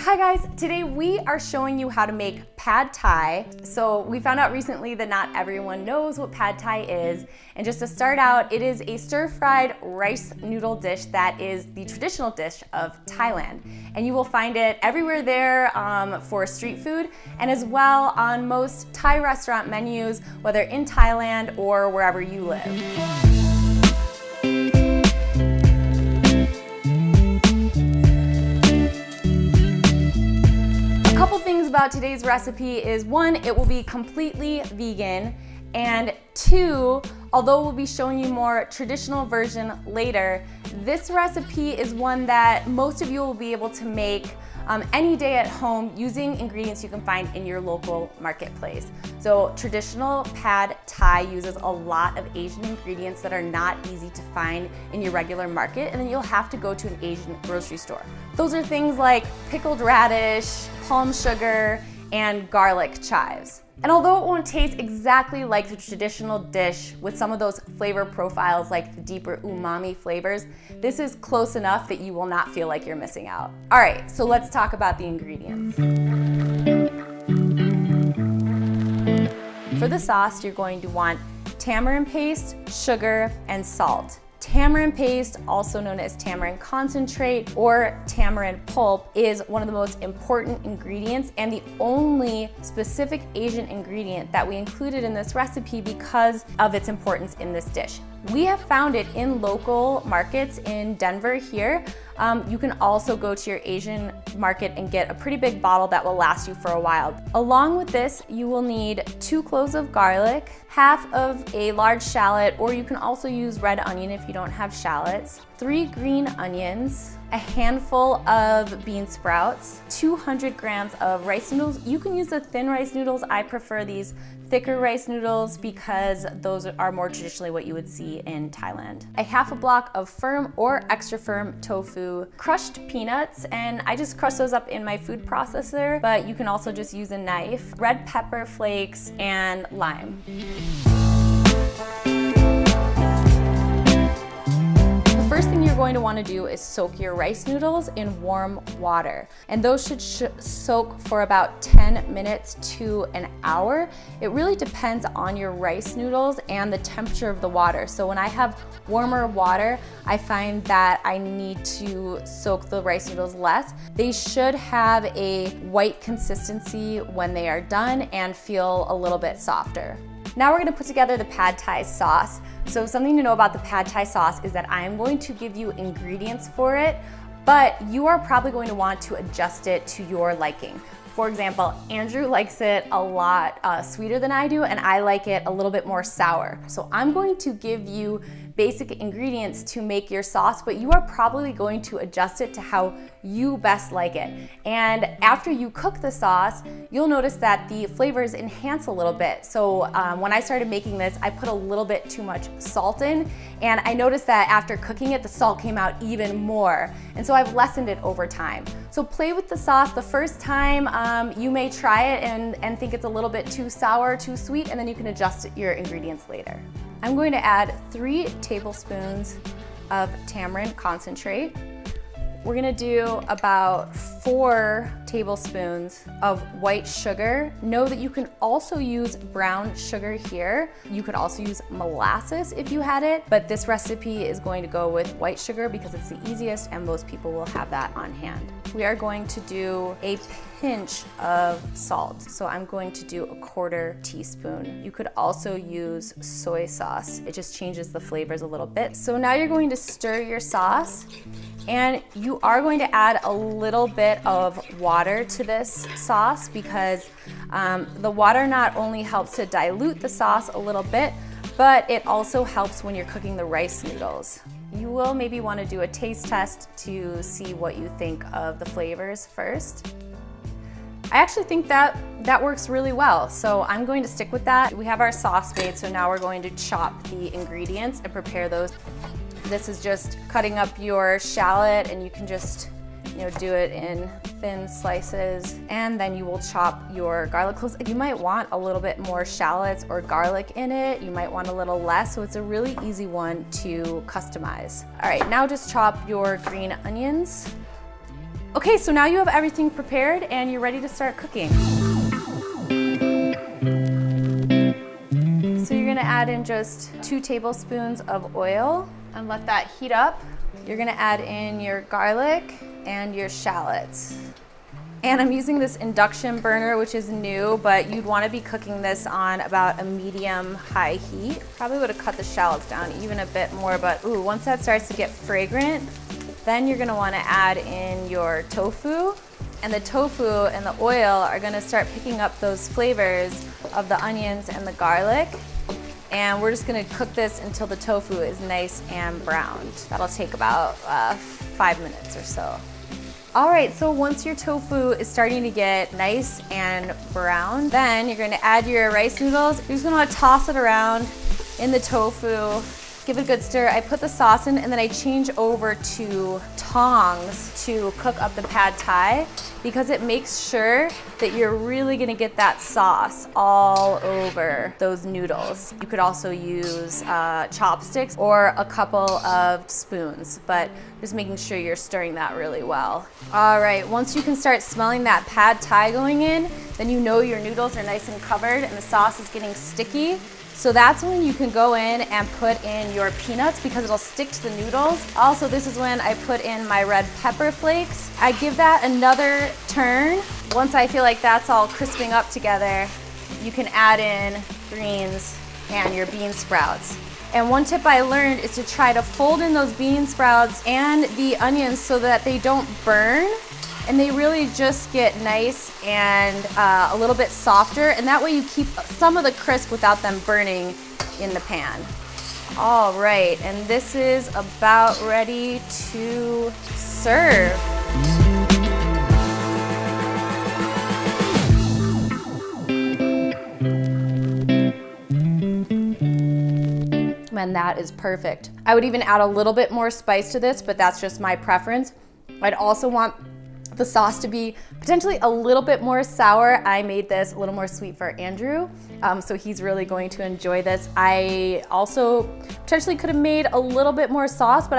Hi guys, today we are showing you how to make pad thai. So we found out recently that not everyone knows what pad thai is. And just to start out, it is a stir-fried rice noodle dish that is the traditional dish of Thailand. And you will find it everywhere there for street food and as well on most Thai restaurant menus, whether in Thailand or wherever you live. A couple things about today's recipe is one, it will be completely vegan, and two, although we'll be showing you more traditional version later, this recipe is one that most of you will be able to make any day at home using ingredients you can find in your local marketplace. So traditional pad thai uses a lot of Asian ingredients that are not easy to find in your regular market, and then you'll have to go to an Asian grocery store. Those are things like pickled radish, palm sugar, and garlic chives. And although it won't taste exactly like the traditional dish with some of those flavor profiles like the deeper umami flavors, this is close enough that you will not feel like you're missing out. All right, so let's talk about the ingredients. For the sauce, you're going to want tamarind paste, sugar, and salt. Tamarind paste, also known as tamarind concentrate or tamarind pulp, is one of the most important ingredients and the only specific Asian ingredient that we included in this recipe because of its importance in this dish. We have found it in local markets in Denver here. You can also go to your Asian market and get a pretty big bottle that will last you for a while. Along with this, you will need 2 cloves of garlic, half of a large shallot, or you can also use red onion if you don't have shallots, 3 green onions, a handful of bean sprouts, 200 grams of rice noodles. You can use the thin rice noodles. I prefer these thicker rice noodles because those are more traditionally what you would see in Thailand. A half a block of firm or extra firm tofu, crushed peanuts, and I just crush those up in my food processor, but you can also just use a knife, red pepper flakes, and lime. First thing you're going to want to do is soak your rice noodles in warm water. And those should soak for about 10 minutes to an hour. It really depends on your rice noodles and the temperature of the water. So when I have warmer water, I find that I need to soak the rice noodles less. They should have a white consistency when they are done and feel a little bit softer. Now we're gonna put together the pad thai sauce. So something to know about the pad thai sauce is that I am going to give you ingredients for it, but you are probably going to want to adjust it to your liking. For example, Andrew likes it a lot sweeter than I do, and I like it a little bit more sour. So I'm going to give you basic ingredients to make your sauce, but you are probably going to adjust it to how you best like it. And after you cook the sauce, you'll notice that the flavors enhance a little bit. So when I started making this, I put a little bit too much salt in, and I noticed that after cooking it, the salt came out even more. And so I've lessened it over time. So play with the sauce. The first time you may try it and think it's a little bit too sour, too sweet, and then you can adjust your ingredients later. I'm going to add 3 tablespoons of tamarind concentrate. We're gonna do about 4 tablespoons of white sugar. Know that you can also use brown sugar here. You could also use molasses if you had it, but this recipe is going to go with white sugar because it's the easiest and most people will have that on hand. We are going to do a pinch of salt. So I'm going to do a 1/4 teaspoon. You could also use soy sauce. It just changes the flavors a little bit. So now you're going to stir your sauce, and you are going to add a little bit of water to this sauce because the water not only helps to dilute the sauce a little bit, but it also helps when you're cooking the rice noodles. You will maybe want to do a taste test to see what you think of the flavors first. I actually think that works really well, so I'm going to stick with that. We have our sauce made, so now we're going to chop the ingredients and prepare those. This is just cutting up your shallot, and you can just do it in thin slices, and then you will chop your garlic cloves. You might want a little bit more shallots or garlic in it. You might want a little less, so it's a really easy one to customize. All right, now just chop your green onions. Okay, so now you have everything prepared and you're ready to start cooking. So you're gonna add in just 2 tablespoons of oil and let that heat up. You're gonna add in your garlic and your shallots. And I'm using this induction burner, which is new, but you'd wanna be cooking this on about a medium-high heat. Probably would've cut the shallots down even a bit more, but ooh, once that starts to get fragrant, then you're gonna wanna add in your tofu. And the tofu and the oil are gonna start picking up those flavors of the onions and the garlic. And we're just gonna cook this until the tofu is nice and browned. That'll take about 5 minutes or so. All right, so once your tofu is starting to get nice and brown, then you're gonna add your rice noodles. You're just gonna wanna toss it around in the tofu, give it a good stir. I put the sauce in and then I change over to tongs to cook up the pad thai because it makes sure that you're really gonna get that sauce all over those noodles. You could also use chopsticks or a couple of spoons, but just making sure you're stirring that really well. All right, once you can start smelling that pad thai going in, then you know your noodles are nice and covered and the sauce is getting sticky. So that's when you can go in and put in your peanuts because it'll stick to the noodles. Also, this is when I put in my red pepper flakes. I give that another turn. Once I feel like that's all crisping up together, you can add in greens and your bean sprouts. And one tip I learned is to try to fold in those bean sprouts and the onions so that they don't burn. And they really just get nice and a little bit softer, and that way you keep some of the crisp without them burning in the pan. All right, and this is about ready to serve. Man, that is perfect. I would even add a little bit more spice to this, but that's just my preference. I'd also want the sauce to be potentially a little bit more sour. I made this a little more sweet for Andrew, so he's really going to enjoy this. I also potentially could have made a little bit more sauce, but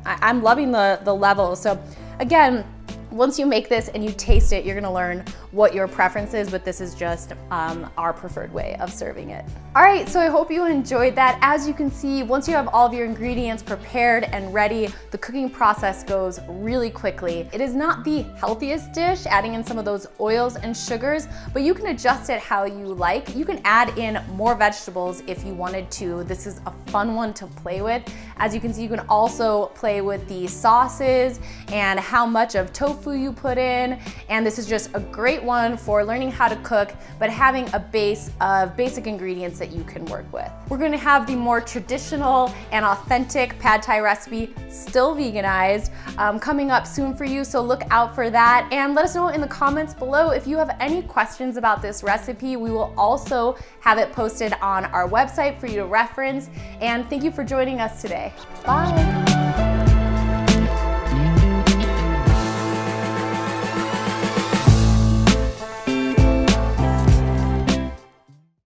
I'm loving the level. So again, once you make this and you taste it, you're gonna learn what your preference is, but this is just our preferred way of serving it. All right, so I hope you enjoyed that. As you can see, once you have all of your ingredients prepared and ready, the cooking process goes really quickly. It is not the healthiest dish, adding in some of those oils and sugars, but you can adjust it how you like. You can add in more vegetables if you wanted to. This is a fun one to play with. As you can see, you can also play with the sauces and how much of tofu you put in, and this is just a great one for learning how to cook, but having a base of basic ingredients that you can work with. We're gonna have the more traditional and authentic pad thai recipe, still veganized, coming up soon for you, so look out for that. And let us know in the comments below if you have any questions about this recipe. We will also have it posted on our website for you to reference. And thank you for joining us today. Bye.